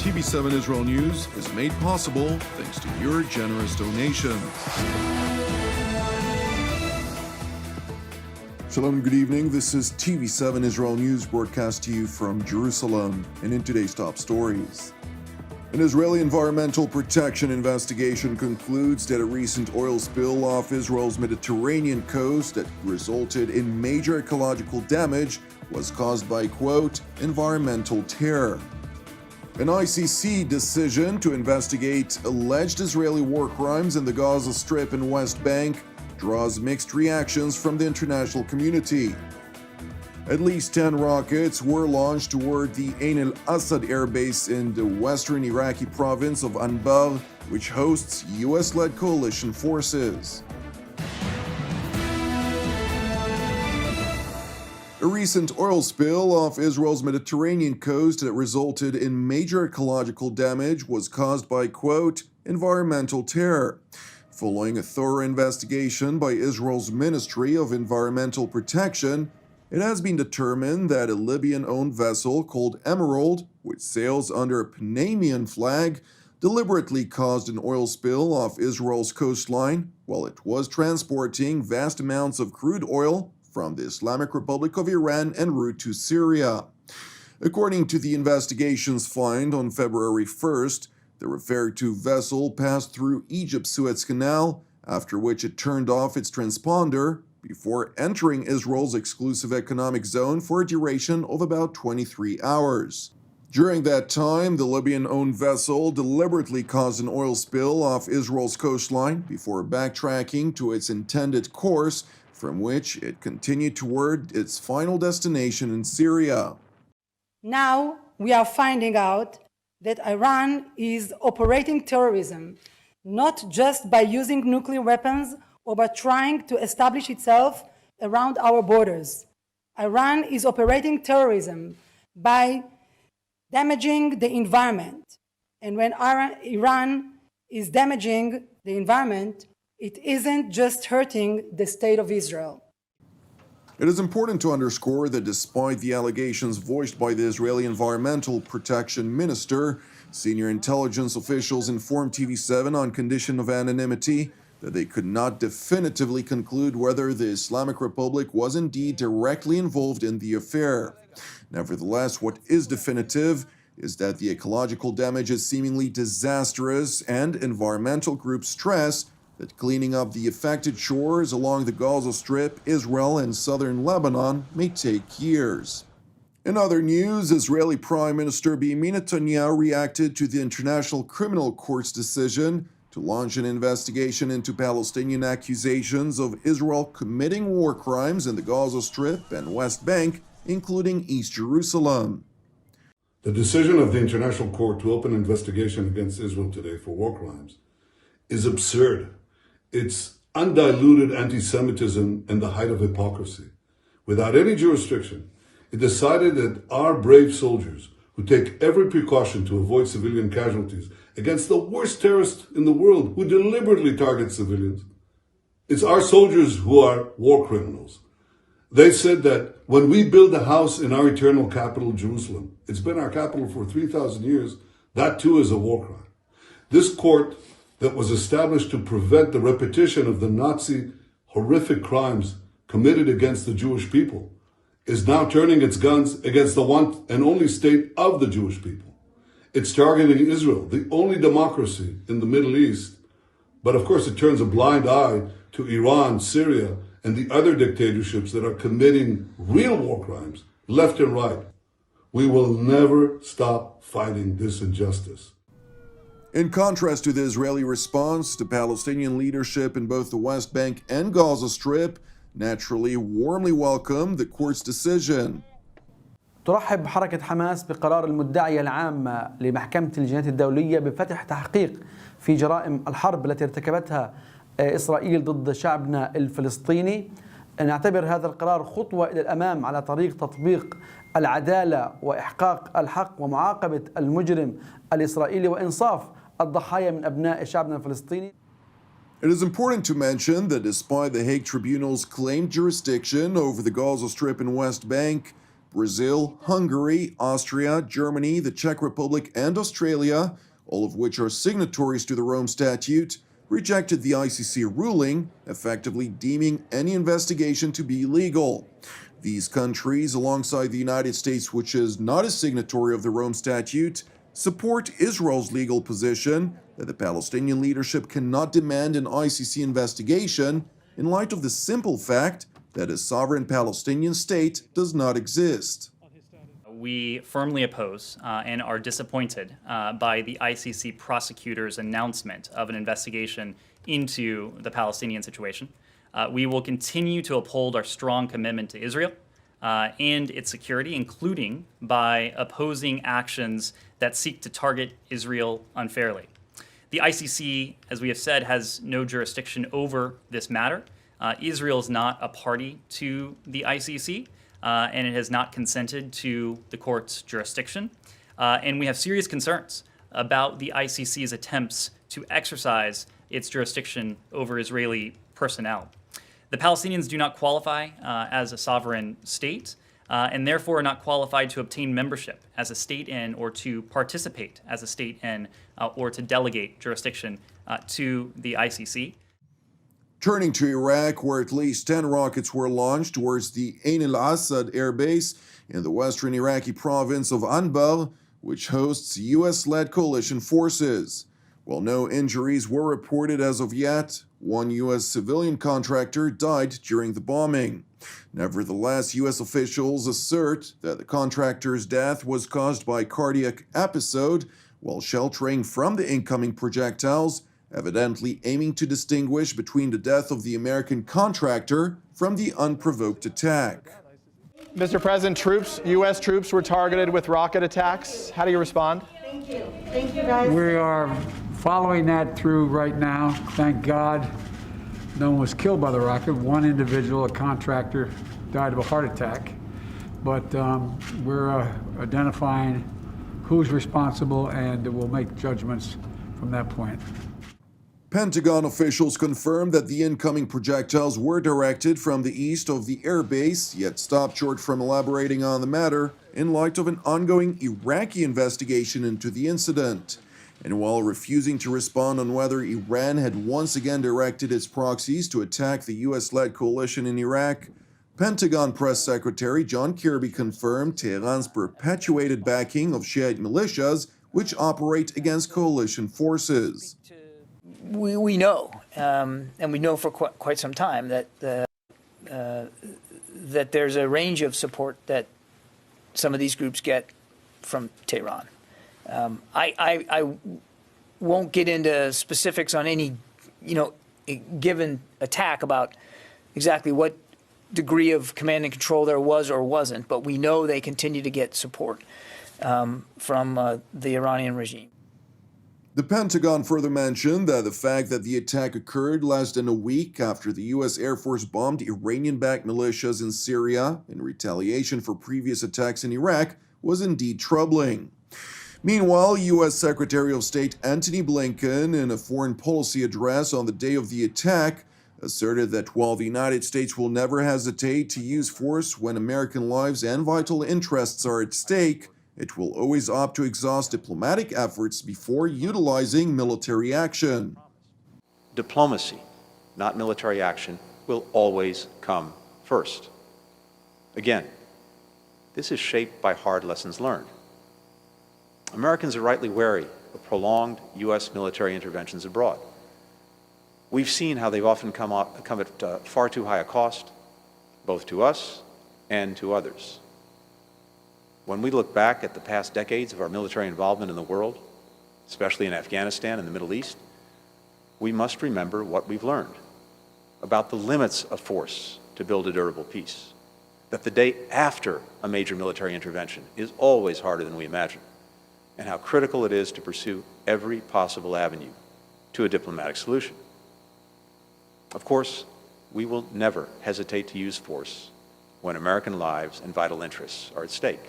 TV7 Israel News is made possible thanks to your generous donations. Shalom, good evening. This is TV7 Israel News broadcast to you from Jerusalem. And in today's top stories, an Israeli environmental protection investigation concludes that a recent oil spill off Israel's Mediterranean coast that resulted in major ecological damage was caused by, quote, environmental terror. An ICC decision to investigate alleged Israeli war crimes in the Gaza Strip and West Bank draws mixed reactions from the international community. At least 10 rockets were launched toward the Ain al-Assad air base in the western Iraqi province of Anbar, which hosts US-led coalition forces. A recent oil spill off Israel's Mediterranean coast that resulted in major ecological damage was caused by, quote, environmental terror. Following a thorough investigation by Israel's Ministry of Environmental Protection, it has been determined that a Libyan-owned vessel called Emerald, which sails under a Panamanian flag, deliberately caused an oil spill off Israel's coastline while it was transporting vast amounts of crude oil from the Islamic Republic of Iran en route to Syria. According to the investigation's find on February 1st, the referred to vessel passed through Egypt's Suez Canal, after which it turned off its transponder before entering Israel's exclusive economic zone for a duration of about 23 hours. During that time, the Libyan-owned vessel deliberately caused an oil spill off Israel's coastline before backtracking to its intended course, from which it continued toward its final destination in Syria. Now we are finding out that Iran is operating terrorism, not just by using nuclear weapons or by trying to establish itself around our borders. Iran is operating terrorism by damaging the environment. And when Iran is damaging the environment, it isn't just hurting the state of Israel. It is important to underscore that despite the allegations voiced by the Israeli Environmental Protection Minister, senior intelligence officials informed TV7 on condition of anonymity that they could not definitively conclude whether the Islamic Republic was indeed directly involved in the affair. Nevertheless, what is definitive is that the ecological damage is seemingly disastrous, and environmental groups stress that cleaning up the affected shores along the Gaza Strip, Israel, and southern Lebanon may take years. In other news, Israeli Prime Minister Benjamin Netanyahu reacted to the International Criminal Court's decision to launch an investigation into Palestinian accusations of Israel committing war crimes in the Gaza Strip and West Bank, including East Jerusalem. The decision of the International Court to open an investigation against Israel today for war crimes is absurd. It's undiluted anti-Semitism and the height of hypocrisy. Without any jurisdiction, it decided that our brave soldiers, who take every precaution to avoid civilian casualties against the worst terrorist in the world, who deliberately target civilians, it's our soldiers who are war criminals. They said that when we build a house in our eternal capital, Jerusalem, it's been our capital for 3,000 years, that too is a war crime. This court that was established to prevent the repetition of the Nazi horrific crimes committed against the Jewish people is now turning its guns against the one and only state of the Jewish people. It's targeting Israel, the only democracy in the Middle East. But of course, it turns a blind eye to Iran, Syria, and the other dictatorships that are committing real war crimes left and right. We will never stop fighting this injustice. In contrast to the Israeli response, the Palestinian leadership in both the West Bank and Gaza Strip naturally warmly welcomed the court's decision. ترحب حركة حماس بقرار المدعية العامة لمحكمة الجنايات الدولية بفتح تحقيق في جرائم الحرب التي ارتكبتها إسرائيل ضد شعبنا الفلسطيني. نعتبر هذا القرار خطوة إلى الأمام على طريق تطبيق العدالة وإحقاق الحق ومعاقبة المجرم الإسرائيلي وإنصاف الضحايا من أبناء شعبنا الفلسطيني. It is important to mention that despite the Hague Tribunal's claimed jurisdiction over the Gaza Strip and West Bank, Brazil, Hungary, Austria, Germany, the Czech Republic, and Australia, all of which are signatories to the Rome Statute, rejected the ICC ruling, effectively deeming any investigation to be illegal. These countries, alongside the United States, which is not a signatory of the Rome Statute, support Israel's legal position that the Palestinian leadership cannot demand an ICC investigation in light of the simple fact that a sovereign Palestinian state does not exist. We firmly oppose and are disappointed by the ICC prosecutor's announcement of an investigation into the Palestinian situation. We will continue to uphold our strong commitment to Israel and its security, including by opposing actions that seek to target Israel unfairly. The ICC, as we have said, has no jurisdiction over this matter. Israel is not a party to the ICC, and it has not consented to the court's jurisdiction. And we have serious concerns about the ICC's attempts to exercise its jurisdiction over Israeli personnel. The Palestinians do not qualify as a sovereign state, and therefore are not qualified to obtain membership as a state in or to participate as a state in or to delegate jurisdiction to the ICC. Turning to Iraq, where at least 10 rockets were launched towards the Ain al-Assad air base in the western Iraqi province of Anbar, which hosts U.S.-led coalition forces. While no injuries were reported as of yet, one U.S. civilian contractor died during the bombing. Nevertheless, U.S. officials assert that the contractor's death was caused by a cardiac episode while sheltering from the incoming projectiles, evidently aiming to distinguish between the death of the American contractor from the unprovoked attack. Mr. President, U.S. troops were targeted with rocket attacks. How do you respond? Thank you. Thank you, guys. We are following that through right now. Thank God no one was killed by the rocket. One individual, a contractor, died of a heart attack. But we're identifying who's responsible, and we'll make judgments from that point. Pentagon officials confirmed that the incoming projectiles were directed from the east of the airbase, yet stopped short from elaborating on the matter in light of an ongoing Iraqi investigation into the incident. And while refusing to respond on whether Iran had once again directed its proxies to attack the U.S.-led coalition in Iraq, Pentagon Press Secretary John Kirby confirmed Tehran's perpetuated backing of Shiite militias which operate against coalition forces. We know, and we know for quite some time, that that there's a range of support that some of these groups get from Tehran. I won't get into specifics on any, given attack about exactly what degree of command and control there was or wasn't, but we know they continue to get support from the Iranian regime. The Pentagon further mentioned that the fact that the attack occurred less than a week after the U.S. Air Force bombed Iranian-backed militias in Syria in retaliation for previous attacks in Iraq was indeed troubling. Meanwhile, U.S. Secretary of State Antony Blinken, in a foreign policy address on the day of the attack, asserted that while the United States will never hesitate to use force when American lives and vital interests are at stake, it will always opt to exhaust diplomatic efforts before utilizing military action. Diplomacy, not military action, will always come first. Again, this is shaped by hard lessons learned. Americans are rightly wary of prolonged U.S. military interventions abroad. We've seen how they've often come at far too high a cost, both to us and to others. When we look back at the past decades of our military involvement in the world, especially in Afghanistan and the Middle East, we must remember what we've learned about the limits of force to build a durable peace, that the day after a major military intervention is always harder than we imagine, and how critical it is to pursue every possible avenue to a diplomatic solution. Of course, we will never hesitate to use force when American lives and vital interests are at stake.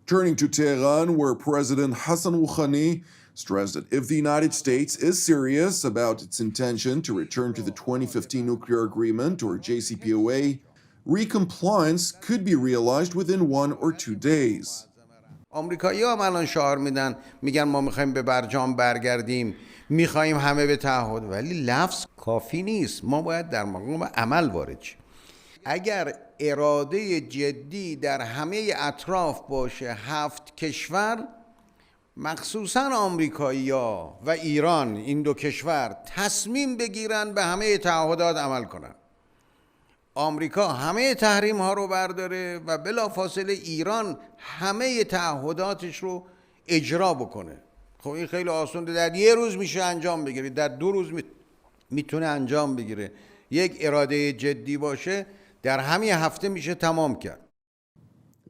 Turning to Tehran, where President Hassan Rouhani stressed that if the United States is serious about its intention to return to the 2015 nuclear agreement, or JCPOA, Recompliance could be realized within 1 or 2 days. آمریکایی هم الان شعار میدن میگن ما میخوایم به برجام برگردیم میخوایم همه به تعهد ولی لفظ کافی نیست ما باید در مقام عمل وارد شیم اگر اراده جدی در همه اطراف باشه 7 کشور مخصوصا آمریکایی‌ها و ایران این 2 کشور تصمیم بگیرن به همه تعهدات عمل کنن آمریکا همه تحریم ها رو برداره و بلافاصله ایران همه تعهداتش رو اجرا بکنه خب این خیلی آسونه در 1 روز میشه انجام بگیره در 2 روز میتونه انجام بگیره یک اراده جدی باشه در همین هفته میشه تمام کرد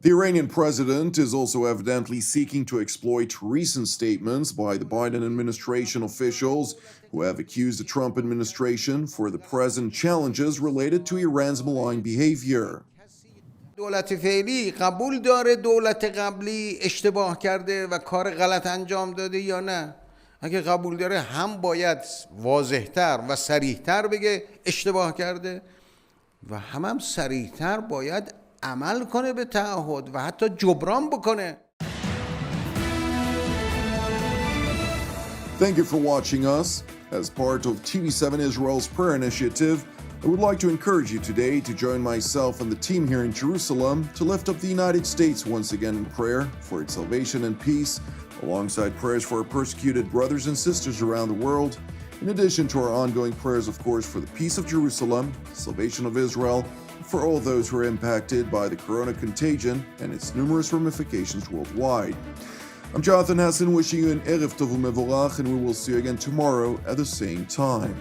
The Iranian president is also evidently seeking to exploit recent statements by the Biden administration officials who have accused the Trump administration for the present challenges related to Iran's malign behavior. دولت فعلی قبول داره دولت قبلی اشتباه کرده و کار غلط انجام داده یا نه؟ اگه قبول داره هم باید واضح‌تر و صریح‌تر بگه اشتباه کرده و هم صریح‌تر باید عمل کنه به تعهد و حتی جبران بکنه. Thank you for watching us. As part of TV7 Israel's prayer initiative, I would like to encourage you today to join myself and the team here in Jerusalem to lift up the United States once again in prayer for its salvation and peace, alongside prayers for our persecuted brothers and sisters around the world, in addition to our ongoing prayers, of course, for the peace of Jerusalem, salvation of Israel, and for all those who are impacted by the corona contagion and its numerous ramifications worldwide. I'm Jonathan Hassan wishing you an Erev Tov U'Mevorach, and we will see you again tomorrow at the same time.